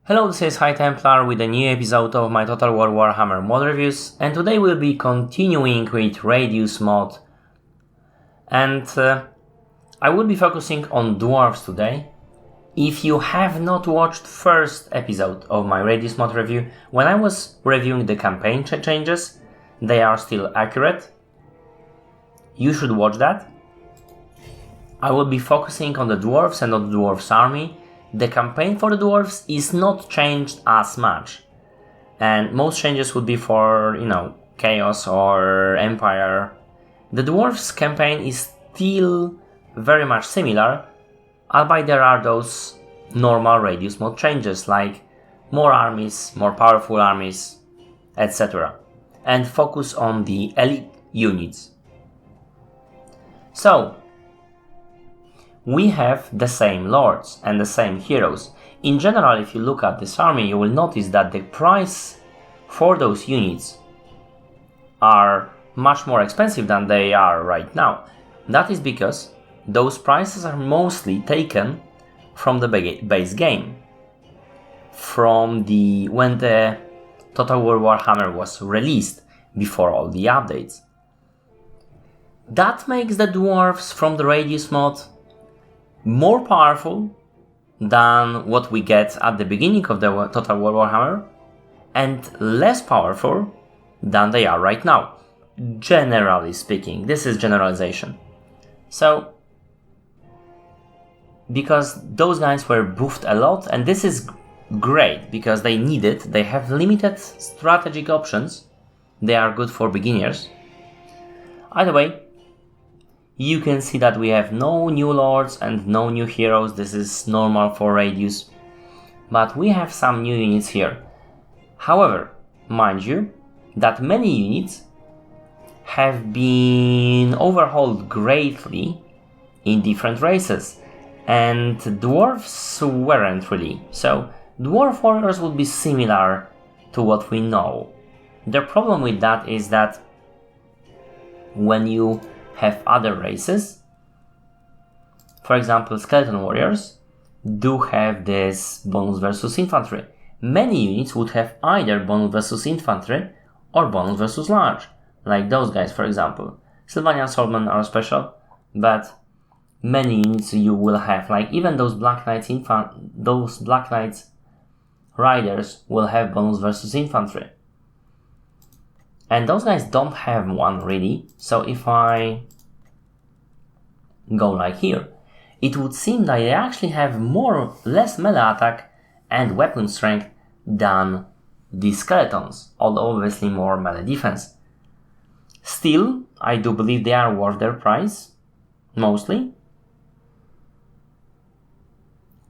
Hello, this is High Templar with a new episode of my Total War Warhammer mod reviews, and today we'll be continuing with Radious mod. And I will be focusing on Dwarfs today. If you have not watched first episode of my Radious mod review, when I was reviewing the campaign changes, they are still accurate. You should watch that. I will be focusing on the Dwarfs and on the Dwarfs army. The campaign for the Dwarfs is not changed as much, and most changes would be for, Chaos or Empire. The Dwarfs campaign is still very much similar, albeit there are those normal Radious mod changes like more armies, more powerful armies, etc. and focus on the elite units. So, we have the same lords and the same heroes. In general, if you look at this army, you will notice that the price for those units are much more expensive than they are right now. That is because those prices are mostly taken from the base game, from when the Total War Warhammer was released, before all the updates. That makes the Dwarfs from the Radious mod more powerful than what we get at the beginning of the Total War Warhammer, and less powerful than they are right now. Generally speaking, this is generalization. So, because those guys were buffed a lot, and this is great because they need it, they have limited strategic options, they are good for beginners. Either way, you can see that we have no new lords and no new heroes. This is normal for Radious, but we have some new units here. However, mind you, that many units have been overhauled greatly in different races, and Dwarfs weren't really. So, Dwarf warriors would be similar to what we know. The problem with that is that when you have other races, for example, skeleton warriors do have this bonus versus infantry. Many units would have either bonus versus infantry or bonus versus large, like those guys, for example. Sylvanian swordmen are special, but many units you will have, like even those Black Knights riders will have bonus versus infantry. And those guys don't have one really, so if I go like here, it would seem that they actually have less melee attack and weapon strength than the skeletons, although obviously more melee defense. Still, I do believe they are worth their price, mostly.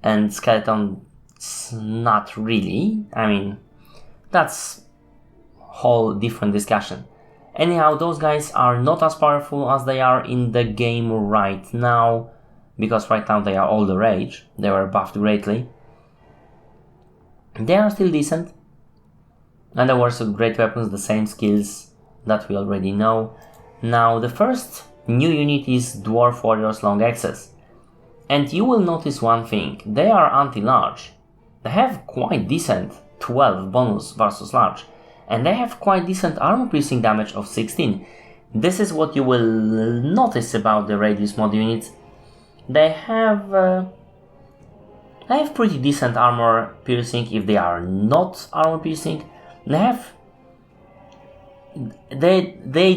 And skeletons, not really. I mean, that's whole different discussion. Anyhow, those guys are not as powerful as they are in the game right now, because right now they are all the rage. They were buffed greatly. They are still decent, and there were some great weapons, the same skills that we already know. Now, the first new unit is Dwarf Warriors Long Axes, and you will notice one thing: they are anti-large. They have quite decent 12 bonus versus large, and they have quite decent armor piercing damage of 16. This is what you will notice about the Radious mod units. They have pretty decent armor piercing if they are not armor piercing. They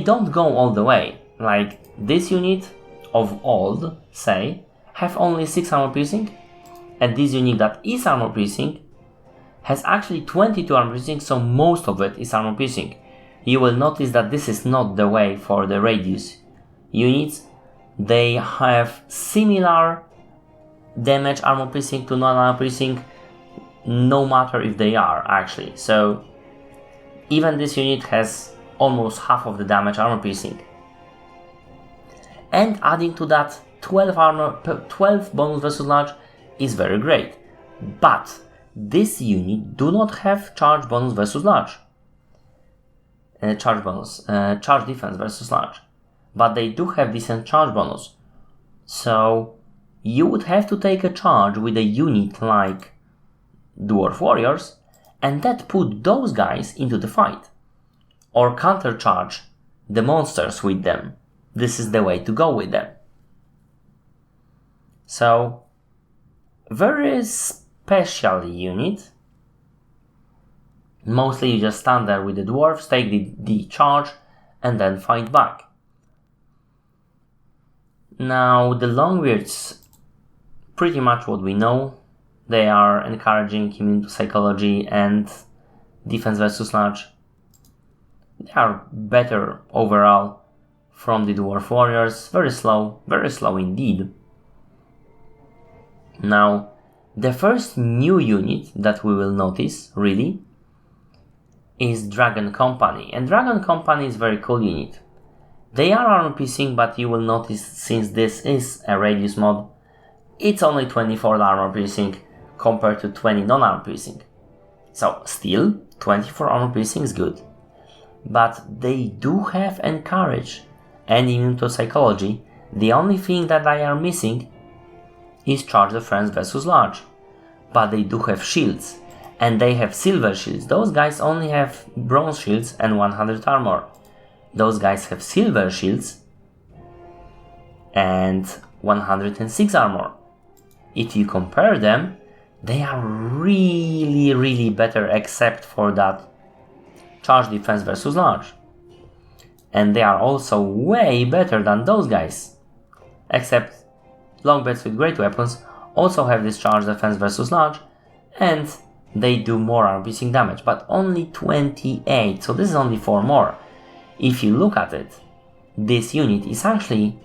don't go all the way. Like this unit of old, say, have only 6 armor piercing, and this unit that is armor piercing has actually 22 armor piercing, so most of it is armor piercing. You will notice that this is not the way for the Radious units. They have similar damage armor piercing to non-armor piercing, no matter if they are actually. So even this unit has almost half of the damage armor piercing. And adding to that 12 bonus versus large is very great. But this unit do not have charge bonus versus large. Charge defense versus large. But they do have decent charge bonus. So you would have to take a charge with a unit like Dwarf warriors, and that put those guys into the fight. Or countercharge the monsters with them. This is the way to go with them. So, very special unit. Mostly you just stand there with the dwarves, take the charge, and then fight back. Now, the Longbeards, pretty much what we know. They are encouraging immune to psychology and defense versus large. They are better overall from the Dwarf Warriors. Very slow indeed. Now, the first new unit that we will notice, really, is Dragon Company. And Dragon Company is a very cool unit. They are armor piercing, but you will notice, since this is a Radious mod, it's only 24 armor piercing compared to 20 non-armor piercing. So, still, 24 armor piercing is good. But they do have encourage and immune to psychology. The only thing that they are missing is charge defense versus large. But they do have shields, and they have silver shields. Those guys only have bronze shields and 100 armor. Those guys have silver shields and 106 armor. If you compare them, they are really better, except for that charge defense versus large. And they are also way better than those guys. Except Longbeards with great weapons also have this charge defense versus large, and they do more armor piercing damage, but only 28, so this is only 4 more. If you look at it, this unit is actually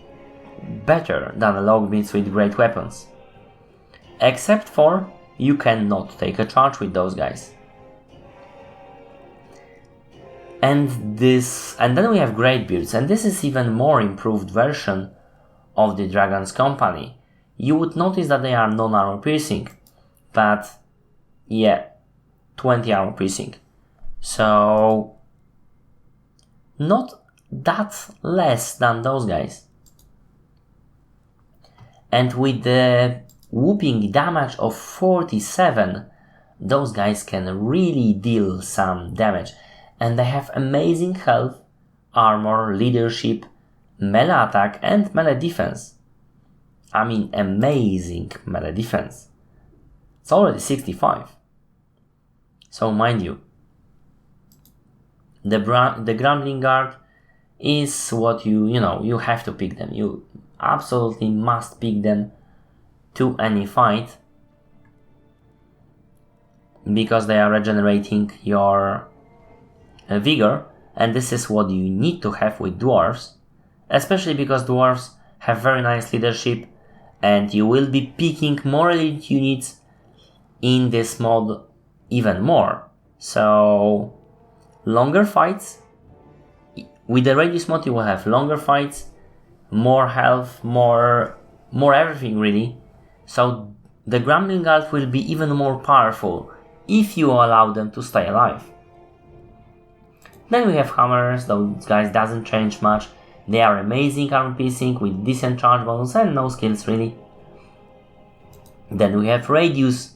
better than the Longbeards with great weapons. Except for you cannot take a charge with those guys. And then we have Greatbeards, and this is even more improved version of the Dragon's Company. You would notice that they are non-armor piercing, but yeah, 20 armor piercing. So, not that less than those guys. And with the whooping damage of 47, those guys can really deal some damage. And they have amazing health, armor, leadership, melee attack, and melee defense. I mean, amazing melee defense. It's already 65. So mind you, the Grumbling Guard is what you have to pick them. You absolutely must pick them to any fight, because they are regenerating your vigor, and this is what you need to have with dwarves, especially because dwarves have very nice leadership, and you will be picking more elite units in this mod even more. So, longer fights. With the Radious mod you will have longer fights, more health, more everything really. So the Grumbling Guard will be even more powerful if you allow them to stay alive. Then we have Hammers. Those guys doesn't change much. They are amazing armor piercing with decent charge bonus and no skills really. Then we have Radious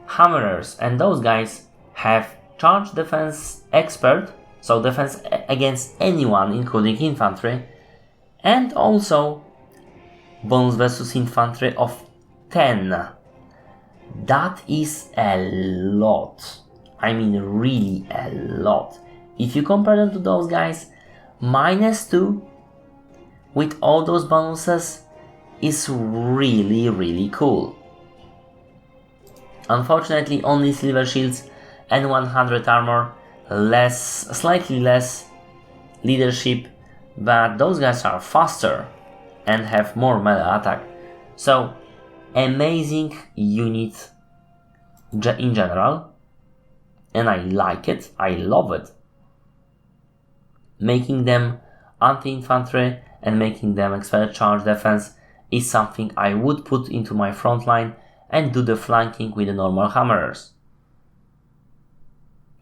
Hammerers, and those guys have charge defense expert, so defense against anyone including infantry, and also bonus versus infantry of 10. That is a lot. I mean, really a lot. If you compare them to those guys, -2 with all those bonuses is really cool. Unfortunately, only silver shields and 100 armor, slightly less leadership, but those guys are faster and have more melee attack. So, amazing unit in general, and I like it, I love it. Making them anti-infantry and making them expert charge defense is something I would put into my front line and do the flanking with the normal hammerers.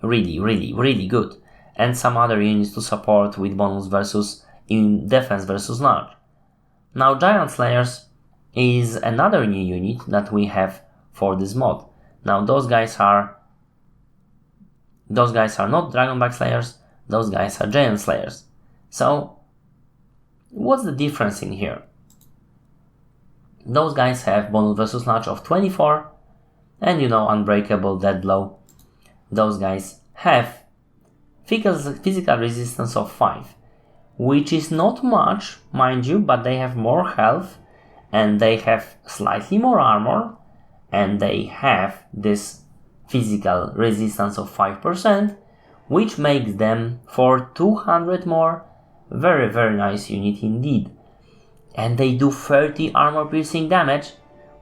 Really good. And some other units to support with bonus versus in defense versus large. Now Giant Slayers is another new unit that we have for this mod. Now those guys are not Dragonback Slayers, those guys are Giant Slayers. So what's the difference in here? Those guys have bonus versus large of 24 and unbreakable dead blow. Those guys have physical resistance of 5, which is not much, mind you, but they have more health and they have slightly more armor and they have this physical resistance of 5%, which makes them for 200 more very, very nice unit indeed. And they do 30 armor piercing damage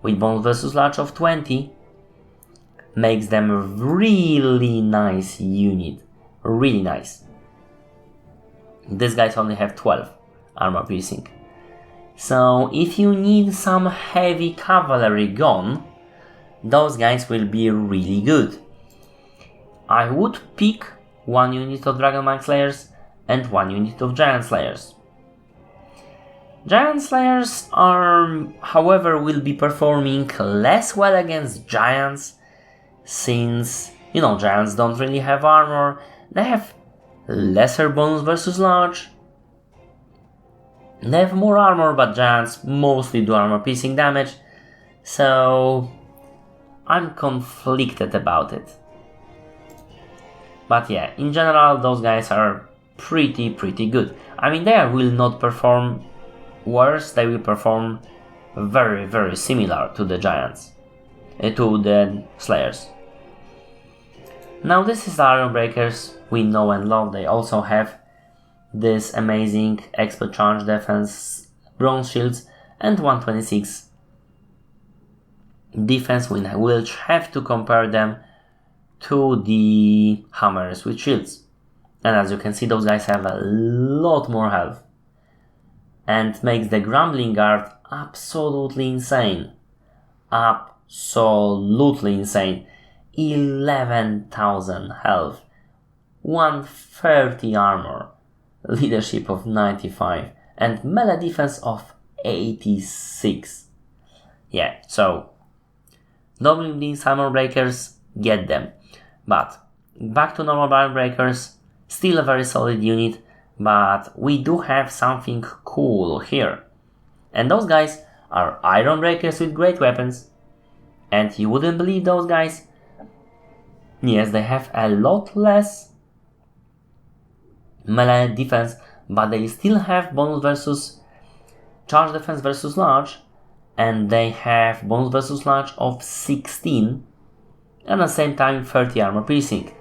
with bonus versus large of 20. Makes them a really nice unit. Really nice. These guys only have 12 armor piercing. So if you need some heavy cavalry gun, those guys will be really good. I would pick 1 unit of Dragonback Slayers and 1 unit of Giant Slayers. Giant Slayers however, will be performing less well against Giants, since, Giants don't really have armor, they have lesser bonus versus large, they have more armor, but Giants mostly do armor piercing damage, so I'm conflicted about it. But yeah, in general, those guys are pretty good. I mean, they will not perform worse, they will perform very, very similar to the Giants, to the Slayers. Now this is the Ironbreakers we know and love. They also have this amazing expert charge defense, bronze shields, and 126 defense. We will have to compare them to the hammers with shields. And as you can see, those guys have a lot more health. And makes the Grumbling Guard absolutely insane. Absolutely insane. 11,000 health. 130 armor. Leadership of 95. And melee defense of 86. Yeah, so doubling these Ironbreakers, get them. But back to normal Ironbreakers, still a very solid unit. But we do have something cool here. And those guys are Ironbreakers with great weapons. And you wouldn't believe those guys. Yes, they have a lot less melee defense, but they still have bonus versus charge defense versus large. And they have bonus versus large of 16. And at the same time 30 armor piercing.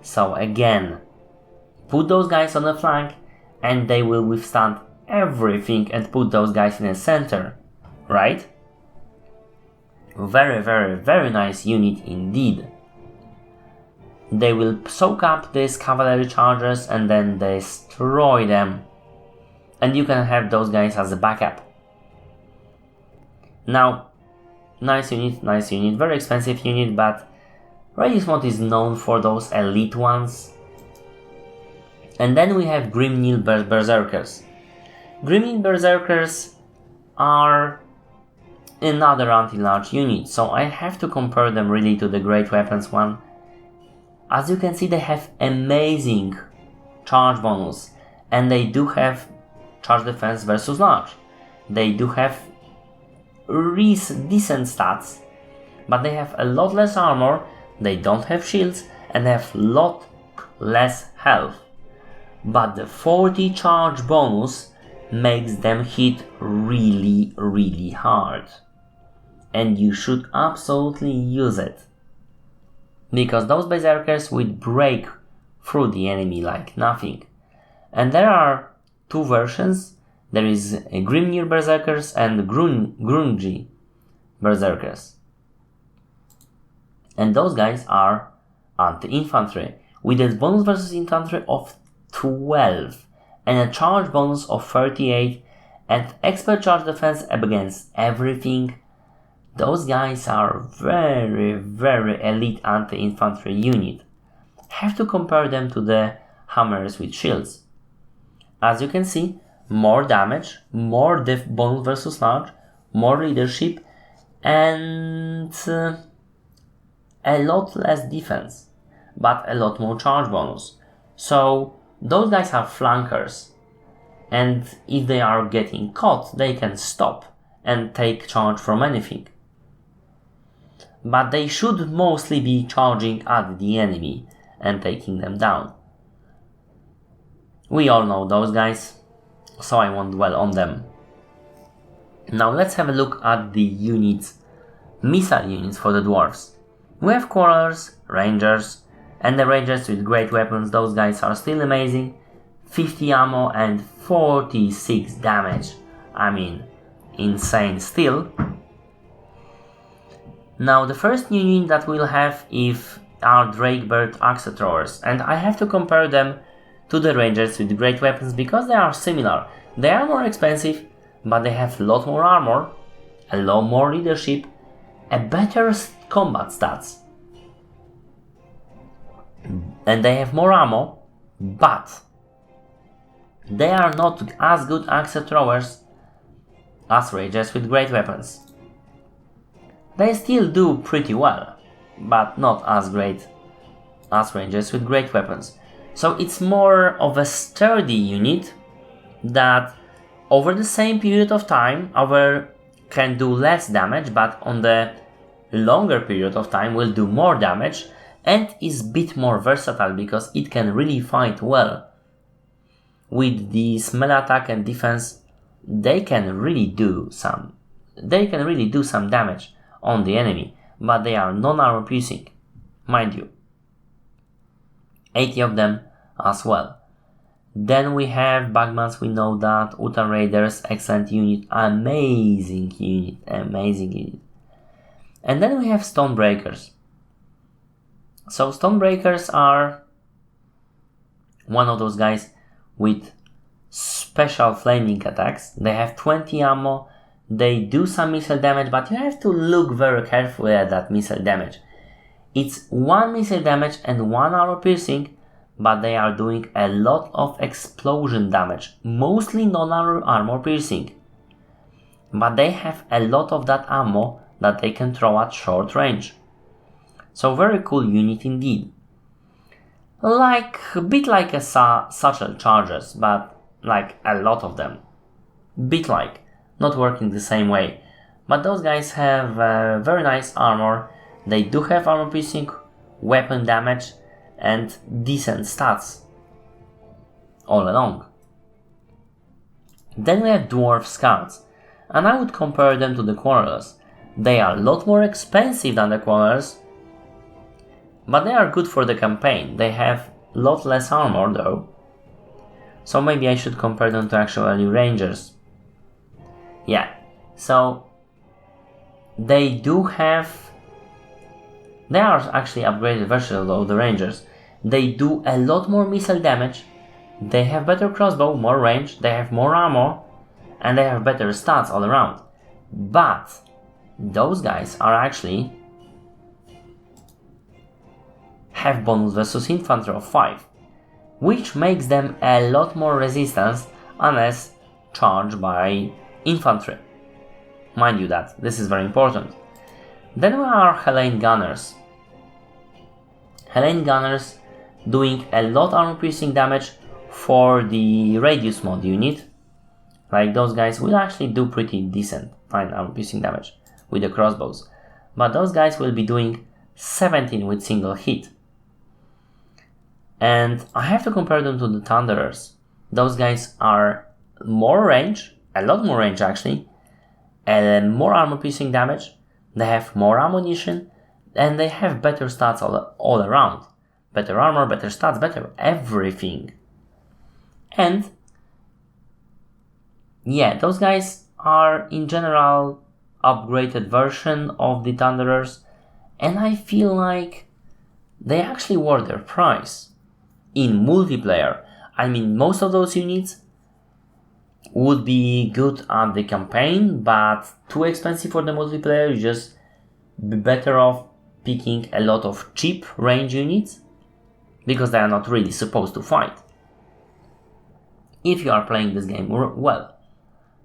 So again, put those guys on the flank and they will withstand everything, and put those guys in the center, right? Very, very, very nice unit indeed. They will soak up these cavalry chargers and then destroy them. And you can have those guys as a backup. Now, nice unit, very expensive unit, but Radious mod is known for those elite ones. And then we have Grimnil Berserkers. Grimnil Berserkers are another anti-large unit, so I have to compare them really to the Great Weapons one. As you can see, they have amazing charge bonus, and they do have charge defense versus large. They do have decent stats, but they have a lot less armor, they don't have shields, and they have a lot less health. But the 40 charge bonus makes them hit really, really hard. And you should absolutely use it. Because those berserkers will break through the enemy like nothing. And there are two versions. There is Grimnir Berserkers and Grungy Berserkers. And those guys are anti-infantry, with a bonus versus infantry of 12 and a charge bonus of 38 and expert charge defense against everything. Those guys are very, very elite anti-infantry unit. Have to compare them to the hammers with shields. As you can see, more damage, more bonus versus large, more leadership, and a lot less defense, but a lot more charge bonus. So those guys are flankers, and if they are getting caught, they can stop and take charge from anything. But they should mostly be charging at the enemy and taking them down. We all know those guys, so I won't dwell on them. Now let's have a look at the units, missile units for the Dwarfs. We have Quarrelers, Rangers, and the Rangers with great weapons. Those guys are still amazing. 50 ammo and 46 damage. I mean, insane still. Now the first new unit that we'll have are Drakebird Axe Throwers, and I have to compare them to the Rangers with great weapons because they are similar. They are more expensive, but they have a lot more armor, a lot more leadership, a better combat stats, and they have more ammo, but they are not as good axe throwers as Rangers with great weapons. They still do pretty well, but not as great as Rangers with great weapons. So it's more of a sturdy unit that over the same period of time can do less damage, but on the longer period of time will do more damage and is a bit more versatile because it can really fight well. With this melee attack and defense, they can really do some damage on the enemy, but they are non-armor piercing, mind you. 80 of them as well. Then we have Bagmans, we know that, Uta Raiders, excellent unit, amazing unit. And then we have Stonebreakers. So Stonebreakers are one of those guys with special flaming attacks. They have 20 ammo, they do some missile damage, but you have to look very carefully at that missile damage. It's 1 missile damage and 1 armor piercing, but they are doing a lot of explosion damage, mostly non-armor piercing. But they have a lot of that ammo that they can throw at short range. So very cool unit indeed. A bit like a satchel chargers, but like a lot of them. Not working the same way. But those guys have very nice armor. They do have armor piercing, weapon damage, and decent stats all along. Then we have Dwarf Scouts, and I would compare them to the Quarrelers. They are a lot more expensive than the Quarrelers, but they are good for the campaign. They have a lot less armor though, so maybe I should compare them to actually Rangers. Yeah, so they are actually upgraded versions of the Rangers. They do a lot more missile damage, they have better crossbow, more range, they have more armor, and they have better stats all around. But those guys are actually have bonus versus infantry of 5, which makes them a lot more resistance unless charged by infantry. Mind you that, this is very important. Then we are Helene Gunners. Helene Gunners doing a lot armor piercing damage for the Radious mod unit. Like those guys will actually do pretty decent fine armor piercing damage with the crossbows. But those guys will be doing 17 with single hit. And I have to compare them to the Thunderers. Those guys are more range, a lot more range actually, and more armor piercing damage. They have more ammunition, and they have better stats all around. Better armor, better stats, better everything. And yeah, those guys are in general upgraded version of the Thunderers, and I feel like they actually worth their price. In multiplayer, I mean, most of those units would be good at the campaign, but too expensive for the multiplayer. You just be better off picking a lot of cheap range units because they are not really supposed to fight if you are playing this game well.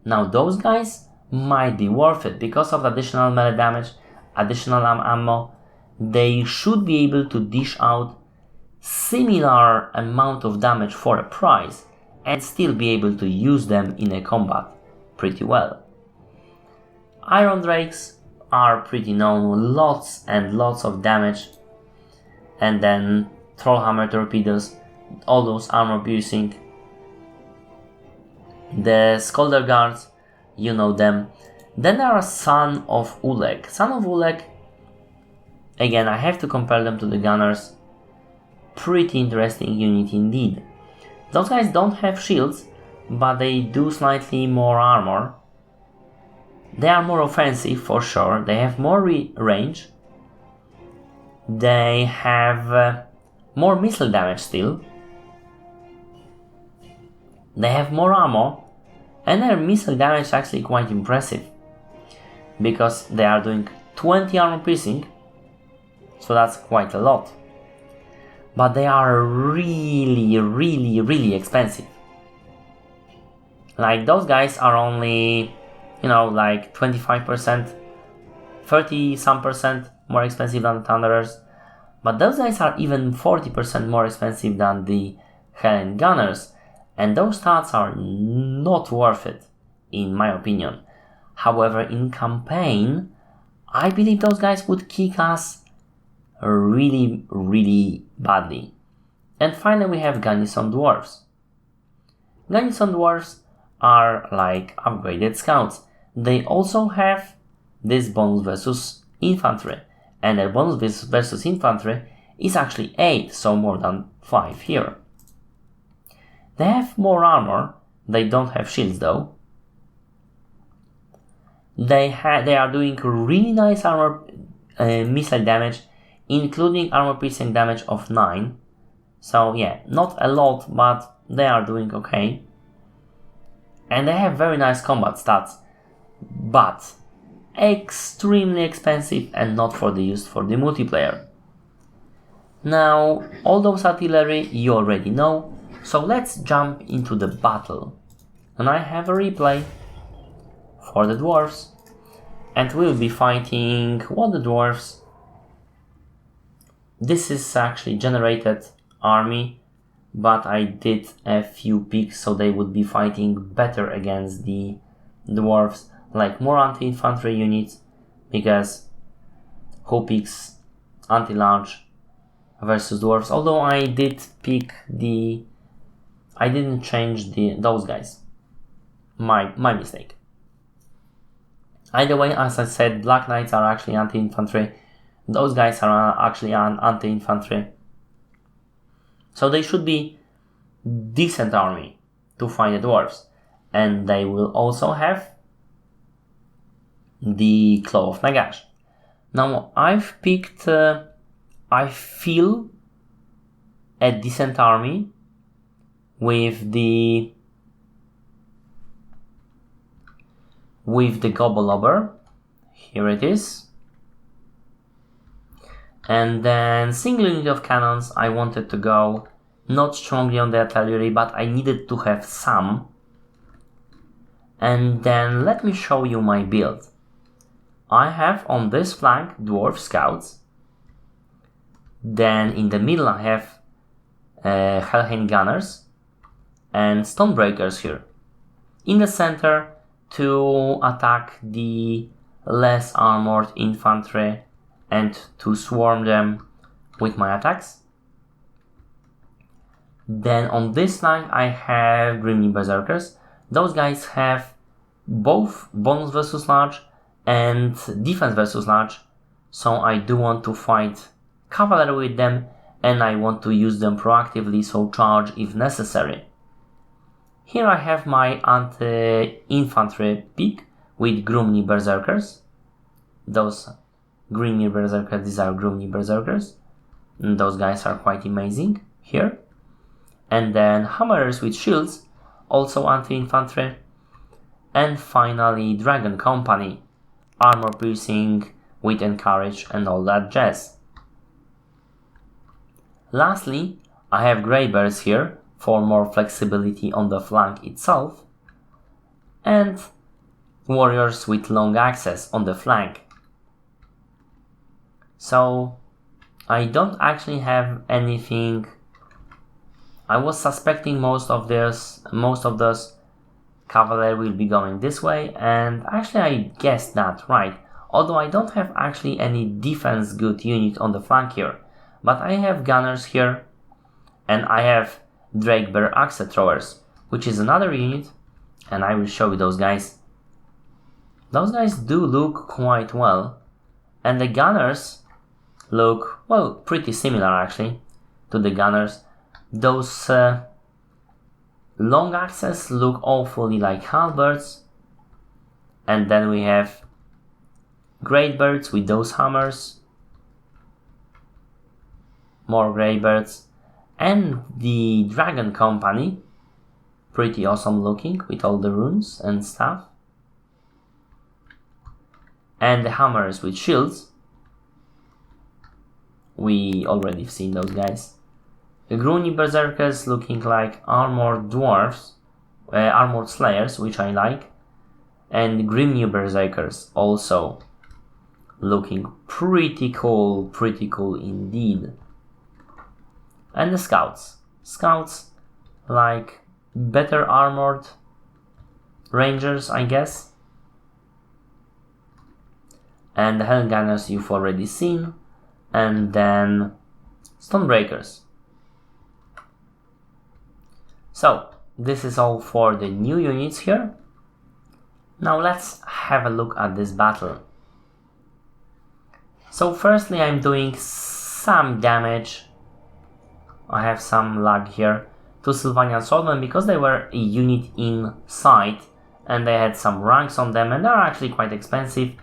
Now those guys might be worth it because of additional melee damage, additional ammo, they should be able to dish out similar amount of damage for a price and still be able to use them in a combat pretty well. Iron Drakes are pretty known, lots and lots of damage, and then Trollhammer torpedoes, all those armor piercing. The Skolder Guards, you know them. Then there are Son of Uleg. Son of Uleg, again, I have to compare them to the Gunners. Pretty interesting unit indeed. Those guys don't have shields, but they do slightly more armor. They are more offensive for sure, they have more range. They have more missile damage still. They have more ammo, and their missile damage is actually quite impressive, because they are doing 20 armor piercing, so that's quite a lot. But they are really expensive. Like, those guys are only, like 25%, 30 some percent more expensive than the Thunderers, but those guys are even 40% more expensive than the Helen Gunners, and those stats are not worth it, in my opinion. However, in campaign, I believe those guys would kick ass really badly. And finally we have Garrison Dwarfs. Garrison Dwarfs are like upgraded scouts. They also have this bonus versus infantry, and their bonus versus infantry is actually 8, so more than 5 here. They have more armor, they don't have shields though. They are doing really nice armor missile damage, including armor piercing damage of 9. So yeah, not a lot, but they are doing okay. And they have very nice combat stats, but extremely expensive and not for the use for the multiplayer. Now, all those artillery you already know, so let's jump into the battle. And I have a replay for the Dwarfs, and we'll be fighting the Dwarfs. This is actually generated army, but I did a few picks so they would be fighting better against the Dwarfs, like more anti-infantry units, because who picks anti-large versus Dwarfs? Although I did pick I didn't change those guys. My mistake. Either way, as I said, Black Knights are actually anti-infantry. Those guys are actually anti-infantry. So they should be decent army to fight the Dwarfs. And they will also have the Claw of Nagash. Now I've picked, I feel, a decent army with the Gobblobber. Here it is. And then single unit of cannons. I wanted to go not strongly on the artillery, but I needed to have some. And then let me show you my build. I have on this flank Dwarf Scouts. Then in the middle I have Helheim Gunners and Stonebreakers here. In the center, to attack the less armored infantry and to swarm them with my attacks. Then on this flank I have Grimly Berserkers. Those guys have both bonus versus large and defense versus large, so I do want to fight cavalry with them, and I want to use them proactively, so charge if necessary. Here I have my anti-infantry pick with Grumny Berserkers. Those Grumny Berserkers, these are Grumny Berserkers. And those guys are quite amazing here. And then Hammerers with shields, also anti-infantry. And finally Dragon Company, armor piercing with encourage and all that jazz. Lastly, I have Grey Bears here for more flexibility on the flank itself, and warriors with long axes on the flank. So I don't actually have anything. I was suspecting most of those cavalry will be going this way, and actually I guessed that right. Although I don't have actually any defense good unit on the flank here, but I have gunners here, and I have Drake Bear axe throwers, which is another unit, and I will show you those guys. Those guys do look quite well, and the gunners look, well, pretty similar actually to the gunners. Those long axes look awfully like halberds, and then we have great birds with those hammers, more grey birds, and the dragon company, pretty awesome looking with all the runes and stuff, and the hammers with shields. We already seen those guys. The Gruni Berserkers looking like armored dwarfs, armored slayers, which I like, and Grimnew Berserkers also looking pretty cool indeed. And the scouts like better armored rangers, I guess. And the Hellgunners you've already seen, and then Stonebreakers. So this is all for the new units here. Now let's have a look at this battle. So firstly I'm doing some damage, I have some lag here, to Sylvanian Swordmen because they were a unit in sight and they had some ranks on them and they're actually quite expensive.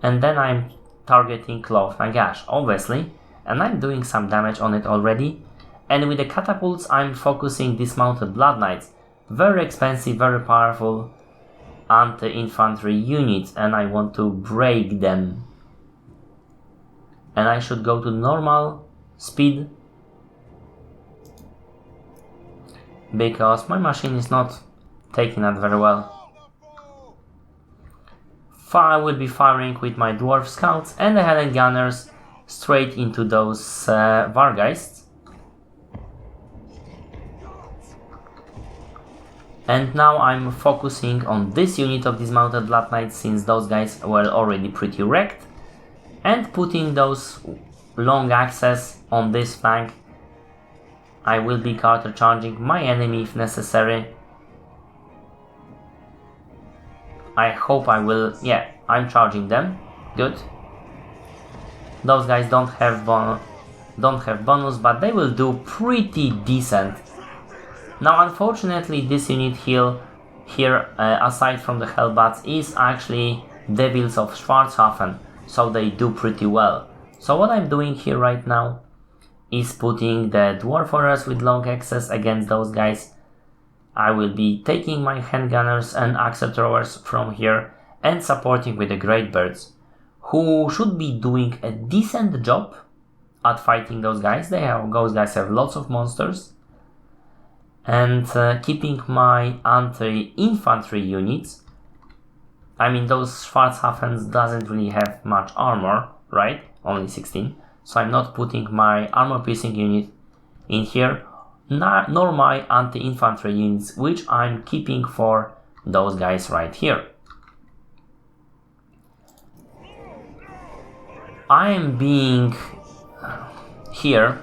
And then I'm targeting Claw of Nagash, obviously, and I'm doing some damage on it already. And with the catapults I'm focusing dismounted Blood Knights, very expensive, very powerful anti-infantry units, and I want to break them. And I should go to normal speed because my machine is not taking that very well. I will be firing with my Dwarf Scouts and the Helen Gunners straight into those Vargheists. And now I'm focusing on this unit of dismounted Blood Knights since those guys were already pretty wrecked, and putting those long axes on this flank. I will be counter-charging my enemy if necessary. I hope I will. Yeah, I'm charging them. Good. Those guys don't have bonus, but they will do pretty decent. Now, unfortunately, this unit here, aside from the Hellbats, is actually Devils of Schwarzhafen, so they do pretty well. So what I'm doing here right now is putting the Dwarf Warriors with long axes against those guys. I will be taking my handgunners and axe throwers from here and supporting with the Great Birds, who should be doing a decent job at fighting those guys. Those guys have lots of monsters. And keeping my anti-infantry units. I mean, those Schwarzhafens doesn't really have much armor, right? Only 16. So I'm not putting my armor-piercing unit in here, nor my anti-infantry units, which I'm keeping for those guys right here. I am being here.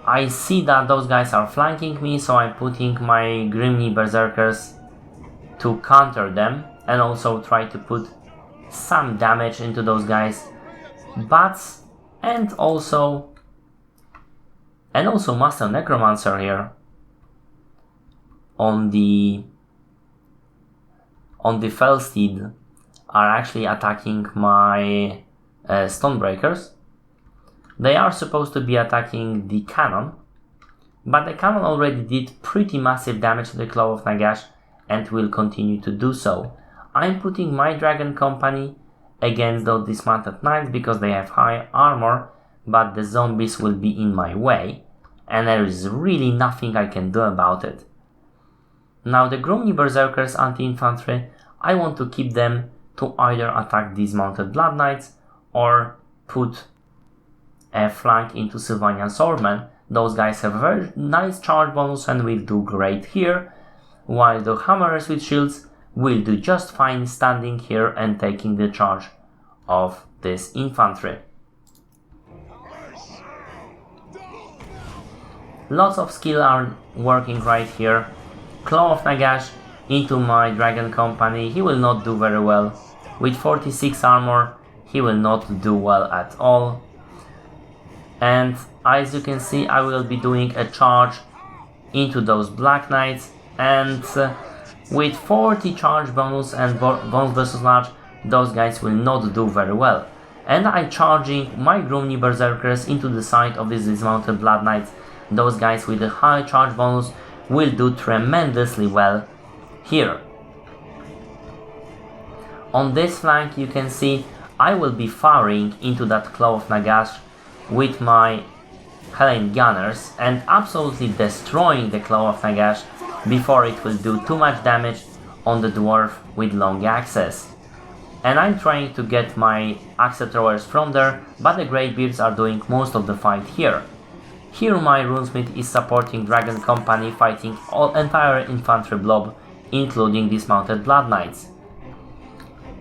I see that those guys are flanking me, so I'm putting my Grimnew Berserkers to counter them and also try to put some damage into those guys. And also Master Necromancer here on the Felsteed are actually attacking my Stonebreakers. They are supposed to be attacking the cannon, but the cannon already did pretty massive damage to the Claw of Nagash and will continue to do so. I'm putting my Dragon Company against those dismounted knights because they have high armor, but the zombies will be in my way, and there is really nothing I can do about it. Now the Grumny Berserkers anti-infantry, I want to keep them to either attack dismounted Blood Knights or put a flank into Sylvanian Swordmen. Those guys have a very nice charge bonus and will do great here, while the Hammers with shields will do just fine standing here and taking the charge of this infantry. Lots of skill are working right here. Claw of Nagash into my Dragon Company. He will not do very well. With 46 armor, he will not do well at all. And as you can see, I will be doing a charge into those Black Knights, and with 40 charge bonus and bonus versus large, those guys will not do very well. And I'm charging my Grumny Berserkers into the side of these dismounted Blood Knights. Those guys with a high charge bonus will do tremendously well here. On this flank you can see I will be firing into that Claw of Nagash with my Hellene Gunners and absolutely destroying the Claw of Nagash before it will do too much damage on the Dwarf with long axes. And I'm trying to get my axe throwers from there, but the Greybeards are doing most of the fight here. Here my Runesmith is supporting Dragon Company, fighting all entire infantry blob, including dismounted Blood Knights.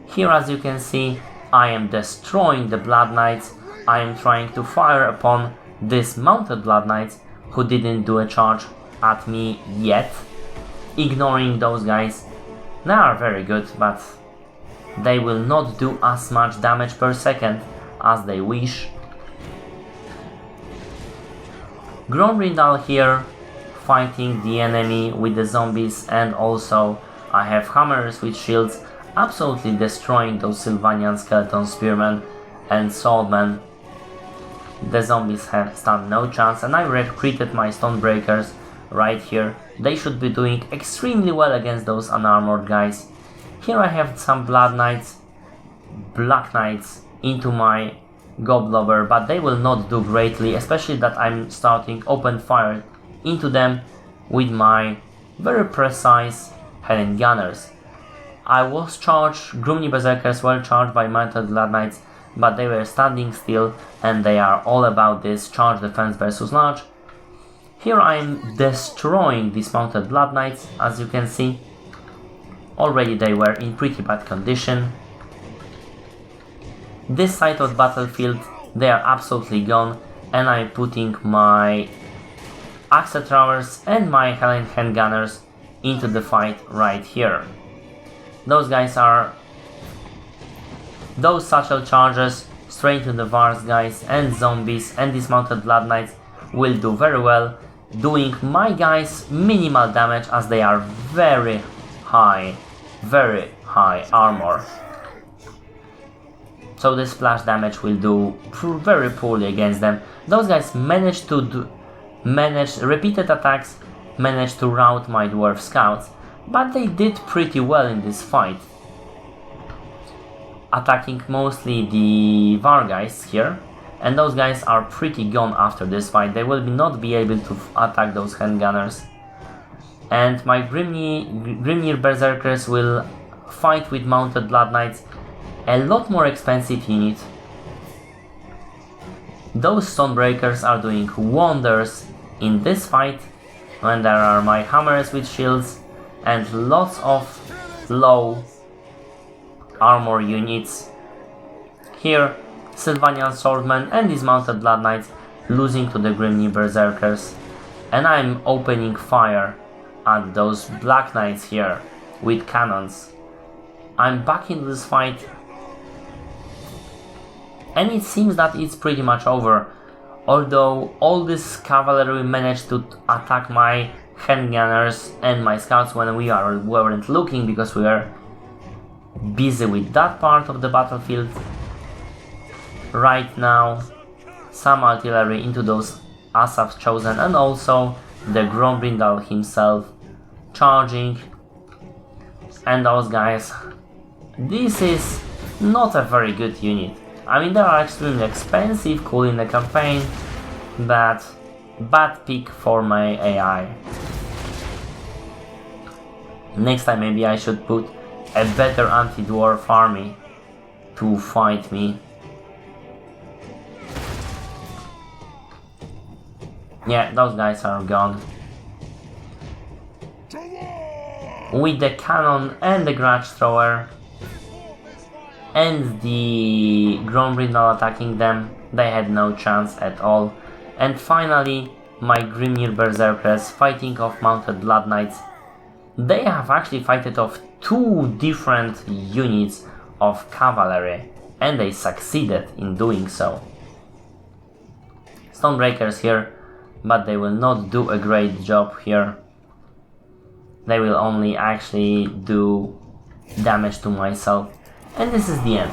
Here, as you can see, I am destroying the Blood Knights. I am trying to fire upon dismounted Blood Knights who didn't do a charge at me yet, ignoring those guys. They are very good, but they will not do as much damage per second as they wish. Grombrindal here, fighting the enemy with the zombies, and also I have Hammers with shields, absolutely destroying those Sylvanian skeleton spearmen and swordmen. The zombies have stand no chance, and I recruited my Stonebreakers right here. They should be doing extremely well against those unarmored guys. Here I have some Blood Knights, Black Knights into my Goblobber, but they will not do greatly, especially that I'm starting open fire into them with my very precise Hellene Gunners. I was charged, Grumny Berserkers were charged by mounted Blood Knights, but they were standing still and they are all about this charge defense versus large. Here I am destroying dismounted Blood Knights, as you can see. Already they were in pretty bad condition. This side of the battlefield, they are absolutely gone, and I'm putting my axe throwers and my Hellene handgunners into the fight right here. Those guys are... those satchel charges straight to the Vars guys and zombies and dismounted Blood Knights will do very well, doing my guys minimal damage as they are very high armor. So the splash damage will do very poorly against them. Those guys managed to repeated attacks, managed to rout my Dwarf scouts, but they did pretty well in this fight. Attacking mostly the Var guys here, and those guys are pretty gone after this fight. They will not be able to attack those handgunners. And my Grimnir Berserkers will fight with mounted Blood Knights, a lot more expensive unit. Those Stonebreakers are doing wonders in this fight when there are my Hammers with shields and lots of low armor units. Here Sylvanian Swordmen and dismounted Blood Knights losing to the Grumny Berserkers, and I'm opening fire at those Black Knights here with cannons. I'm back in this fight, and it seems that it's pretty much over, although all this cavalry managed to attack my handgunners and my scouts when we weren't looking because we were busy with that part of the battlefield. Right now, some artillery into those Asap's Chosen, and also the Grombrindal himself charging, and those guys. This is not a very good unit. I mean, they are extremely expensive, cool in the campaign, but bad pick for my AI. Next time maybe I should put a better anti-dwarf army to fight me. Yeah, those guys are gone. With the cannon and the grudge thrower and the Grombreed not attacking them, they had no chance at all. And finally, my Grimnir Berserkers fighting off mounted Blood Knights. They have actually fighted off 2 different units of cavalry, and they succeeded in doing so. Stonebreakers here, but they will not do a great job here. They will only actually do damage to myself, and this is the end.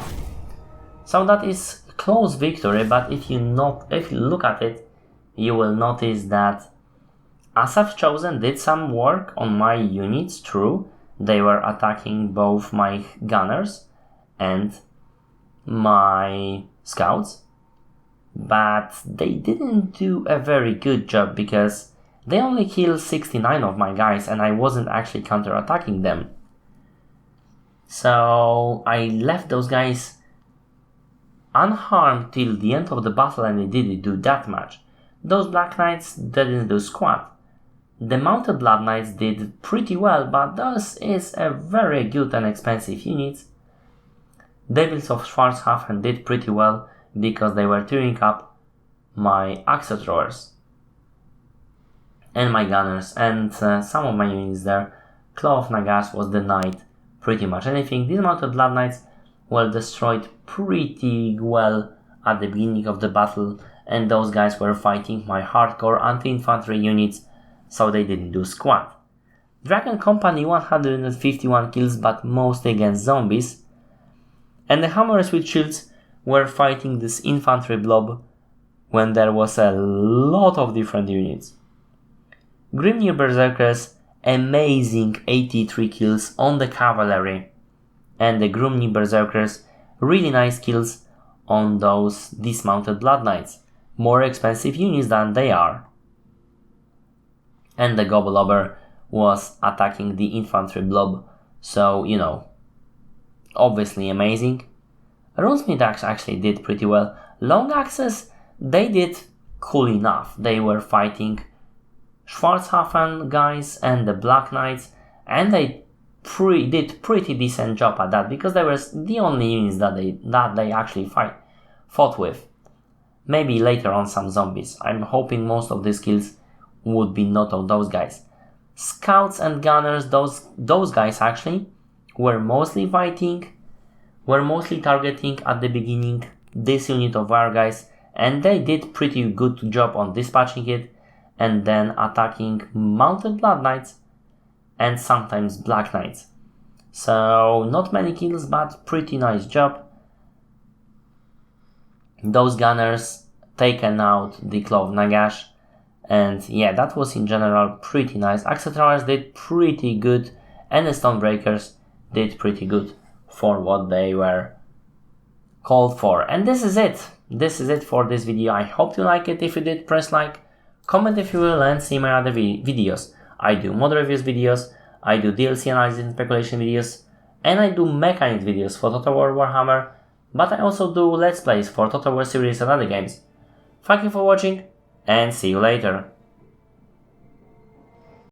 So that is close victory, but if you look at it, you will notice that Asaph Chosen did some work on my units. True, they were attacking both my gunners and my scouts, but they didn't do a very good job because they only killed 69 of my guys and I wasn't actually counter-attacking them. So I left those guys unharmed till the end of the battle and they didn't do that much. Those Black Knights didn't do squat. The Mounted Blood Knights did pretty well, but this is a very good and expensive unit. Devils of Schwarzhafen did pretty well because they were tearing up my axe throwers and my gunners and some of my units there. Claw of Nagash was denied pretty much anything. These Mounted Blood Knights were destroyed pretty well at the beginning of the battle, and those guys were fighting my hardcore anti-infantry units, so they didn't do squat. Dragon Company 151 kills, but mostly against zombies, and the Hammers with Shields were fighting this infantry blob when there was a lot of different units. Grimnir Berserkers, amazing 83 kills on the cavalry, and the Grimnir Berserkers, really nice kills on those dismounted Blood Knights, more expensive units than they are. And the Gobblobber was attacking the infantry blob, so you know, obviously amazing. Runesmith actually did pretty well. Long Axes, they did cool enough. They were fighting Schwarzhafen guys and the Black Knights, and they did pretty decent job at that because they were the only units that they actually fought with. Maybe later on some zombies. I'm hoping most of these kills would be not of those guys. Scouts and gunners, those guys actually were mostly targeting at the beginning this unit of war guys, and they did pretty good job on dispatching it and then attacking Mounted Blood Knights and sometimes Black Knights. So not many kills, but pretty nice job. Those gunners taken out the Claw of Nagash, and yeah, that was in general pretty nice. Axe throwers did pretty good, and the Stonebreakers did pretty good for what they were called for. And this is it. This is it for this video. I hope you like it. If you did, press like, comment if you will, and see my other videos. I do mod reviews videos, I do DLC analysis and speculation videos, and I do mechanic videos for Total War Warhammer, but I also do Let's Plays for Total War series and other games. Thank you for watching, and see you later.